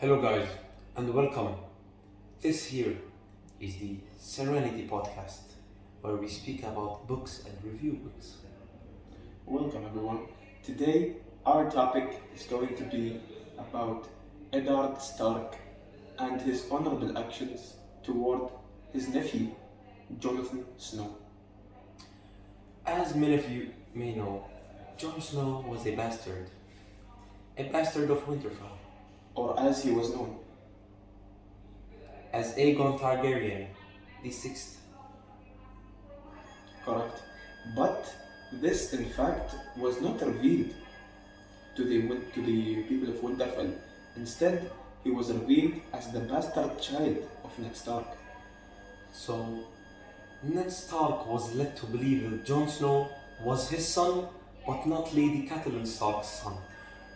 Hello, guys, and welcome. This here is the Serenity Podcast, where we speak about books and review books. Welcome everyone. Today our topic is going to be about Eddard Stark and his honorable actions toward his nephew, Jonathan Snow. As many of you may know, Jon Snow was a bastard of Winterfell, Or as he was known. as Aegon Targaryen, the sixth. Correct. But this in fact was not revealed to the people of Winterfell. Instead, he was revealed as the bastard child of Ned Stark. So, Ned Stark was led to believe that Jon Snow was his son, but not Lady Catelyn Stark's son,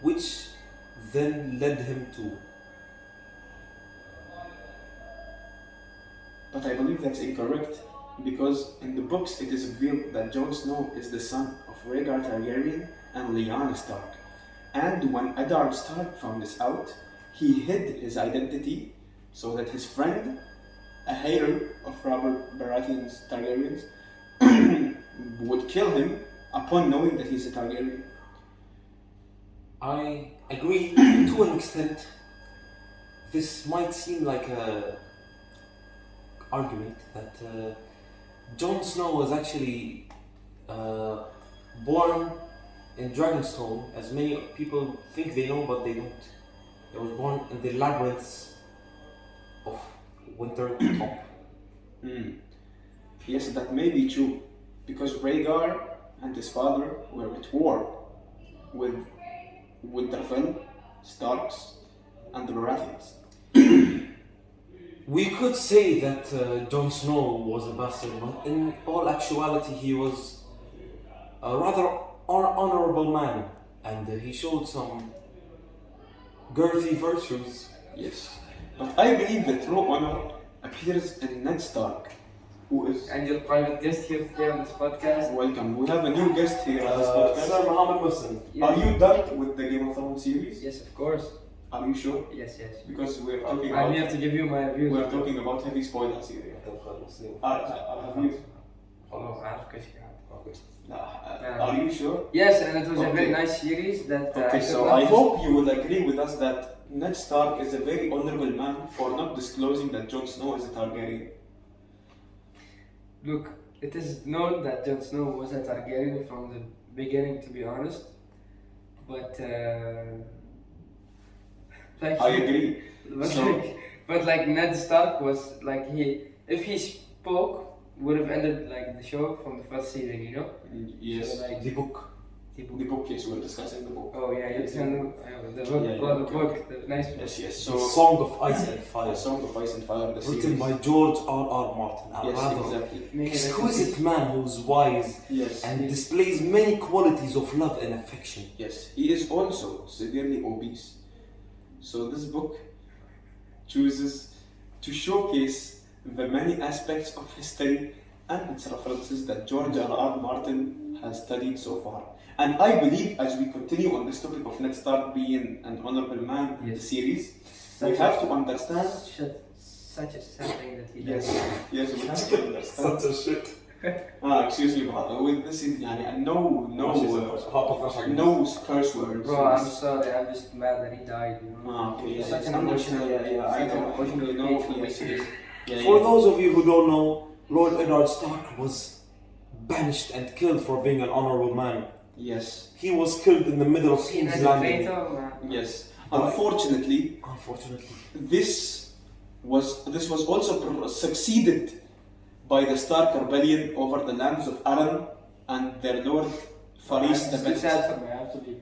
which then led him to. But I believe that's incorrect, because in the books it is revealed that Jon Snow is the son of Rhaegar Targaryen and Lyanna Stark. And when Eddard Stark found this out, he hid his identity so that his friend, a hater of Robert Baratheon's Targaryens, would kill him upon knowing that he's a Targaryen. I agree to an extent. This might seem like a argument that Jon Snow was actually born in Dragonstone, as many people think they know, but they don't. He was born in the labyrinths of Wintertop. Yes, that may be true, because Rhaegar and his father were at war with Winterfell, Starks, and the Baratheons. We could say that Jon Snow was a bastard, but in all actuality he was a rather honorable man, and he showed some girthy virtues. Yes, but I believe the true honor appears in Ned Stark, who is... And your private guest here today on this podcast. Welcome, we have a new guest here on this podcast. Sir Muhammad Muslim. Are you done with the Game of Thrones series? Yes, of course. Are you sure? Yes. Because we're talking I'm about... here to give you my reviews. We're talking about heavy spoilers here. Have you... خلاص عارف كل شيء. Are you sure? Yes, and it was a very Okay. nice series that Okay, so I hope you will agree with us that Ned Stark is a very honorable man for not disclosing that Jon Snow is a Targaryen. Look, it is known that Jon Snow was a Targaryen from the beginning, to be honest. But like I agree. But like Ned Stark was like if he spoke would have ended like the show from the first season, you know? Yes. So, like, The book. The book, yes, we're discussing the book. Oh yeah, you can the book, the book, the nice book. Yes. So, So, Song of Ice and Fire, The Song of Ice and Fire, the written series. by George R.R. Martin. A Yes, rather exactly. exquisite man who's wise Yes. and displays many qualities of love and affection. Yes, he is also severely obese. So this book chooses to showcase the many aspects of history and its references that George R.R. Martin has studied so far. And I believe, as we continue on this topic of Ned Stark being an honorable man in the series, we have to understand... Such a sad thing that he does. Yes, we have to understand... a shit. excuse me, brother. With this is no curse words. Bro, I'm sorry, I'm just mad that he died, you know? Okay, It's yes, such an emotional, emotional, I know, emotional you know, case for yes, me. yes. For those of you who don't know, Lord Eddard Stark was banished and killed for being an honorable man. Yes, He was killed in the middle of Seen King's as a Landing. traitor, man. yes. Unfortunately, this was also succeeded by the Stark rebellion over the lands of Aran and their lord Faris the It's Bent. sad for me, I have to leave,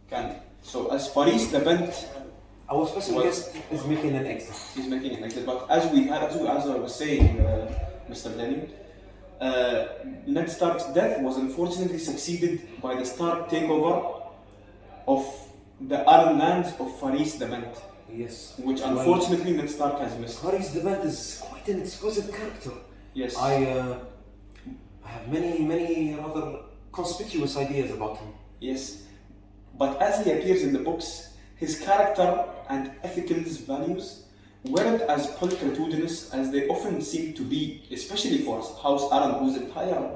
guys. So as Faris the Bent Our special Well- guest is making an exit. is making an exit, but as I was saying, Mr. Daniel, Ned Stark's death was unfortunately succeeded by the Stark takeover of the Aran lands of Faris the Bent, Yes. which unfortunately Ned Stark has missed. Faris the Bent is quite an exquisite character. Yes. I have many rather conspicuous ideas about him. Yes. But as he appears in the books, his character and ethical values weren't as pulchritudinous as they often seem to be, especially for House Aran, whose entire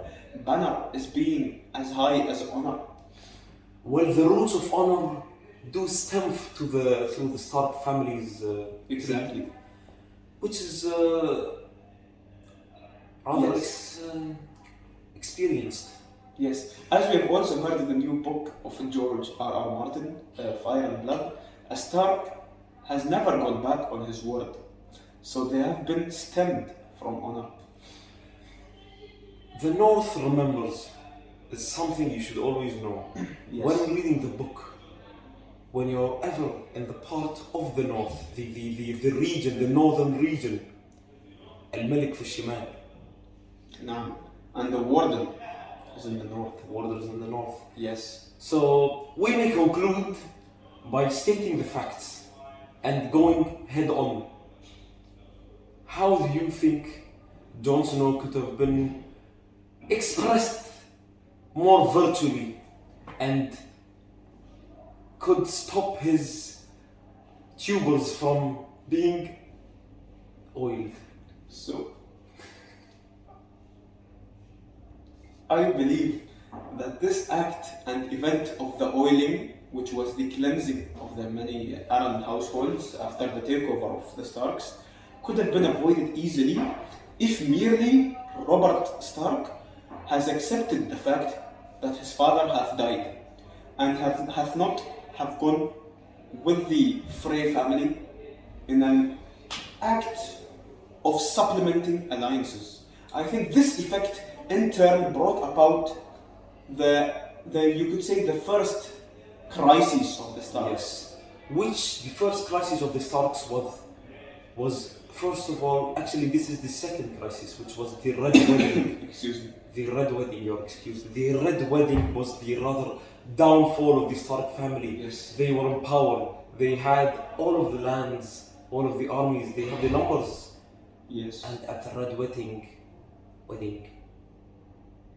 banner is being as high as honor. Well, the roots of honor do stem through the Stark family's Exactly. which is rather experienced. Yes, as we have also heard in the new book of George R.R. Martin, Fire and Blood, a Stark has never gone back on his word. So they have been stemmed from honor. The North remembers. It's something you should always know. Yes. When reading the book, when you're ever in the part of the North, the region, the northern region, Al-Malik fi Shimal, Now, and the warden is in the north. the border is in the north. Yes. So we may conclude by stating the facts and going head on. How do you think Jon Snow could have been expressed more virtually and could stop his tubers from being oiled? So, I believe that this act and event of the oiling, which was the cleansing of the many Aran households after the takeover of the Starks, could have been avoided easily if merely Robert Stark has accepted the fact that his father hath died and hath not have gone with the Frey family in an act of supplementing alliances. I think this effect in turn brought about the you could say the first crisis of the Starks. Yes. Which the first crisis of the Starks was first of all, actually this is the second crisis, which was the Red Wedding. Excuse me. The Red Wedding, you're excused. The Red Wedding was the rather downfall of the Stark family. Yes. They were in power. They had all of the lands, all of the armies. They had the numbers. Yes. And at the Red Wedding,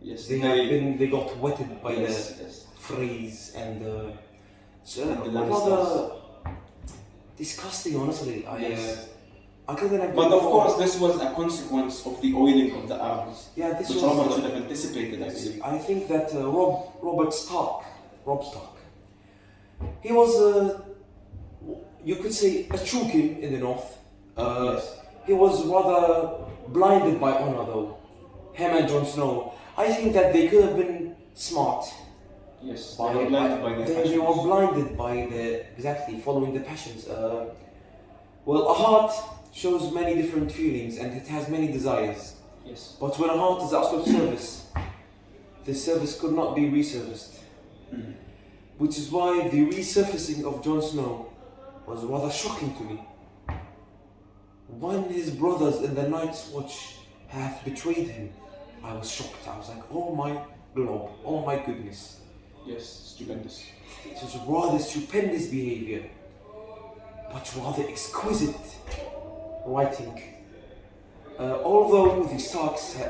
Yes. they got wetted by yes, the yes. Freys and so And the rather disgusting. Honestly, Yes. I couldn't have. But of course, this was a consequence of the oiling of the Arabs, yeah, this which was. Robert should have anticipated, I believe. I think that Rob Stark, he was, you could say, a true king in the north. Yes. He was rather blinded by honor, though. Him and Jon Snow. I think that they could have been smart. Yes. They were blinded by their They were passions. blinded by following the passions. Well, a heart shows many different feelings and it has many desires. Yes. But when a heart is asked of service, the service could not be resurfaced. Mhm. Which is why the resurfacing of Jon Snow was rather shocking to me. When his brothers in the Night's Watch have betrayed him, I was shocked. I was like, oh my globe, oh my goodness. Yes. Stupendous. It was rather stupendous behavior, but rather exquisite writing. Although the Starks had...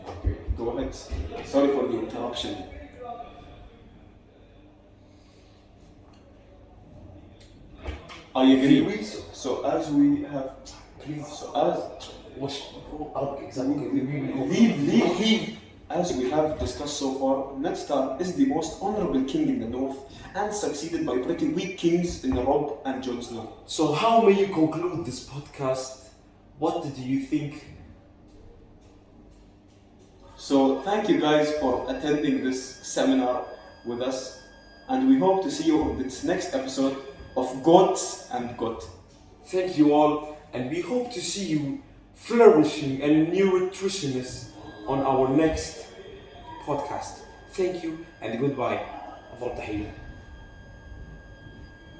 Okay, go ahead. Sorry for the interruption. I agree. So as we have, Please, so as Arabic, exactly. leave. As we have discussed so far, Ned Stark is the most honorable king in the north and succeeded by pretty weak kings in Robb and Jon Snow. So how may you conclude this podcast? What do you think? So thank you guys for attending this seminar with us, and we hope to see you on this next episode of Goats and Got. Thank you all, and we hope to see you flourishing and nutritionists on our next podcast. Thank you and goodbye. أفضل تحية.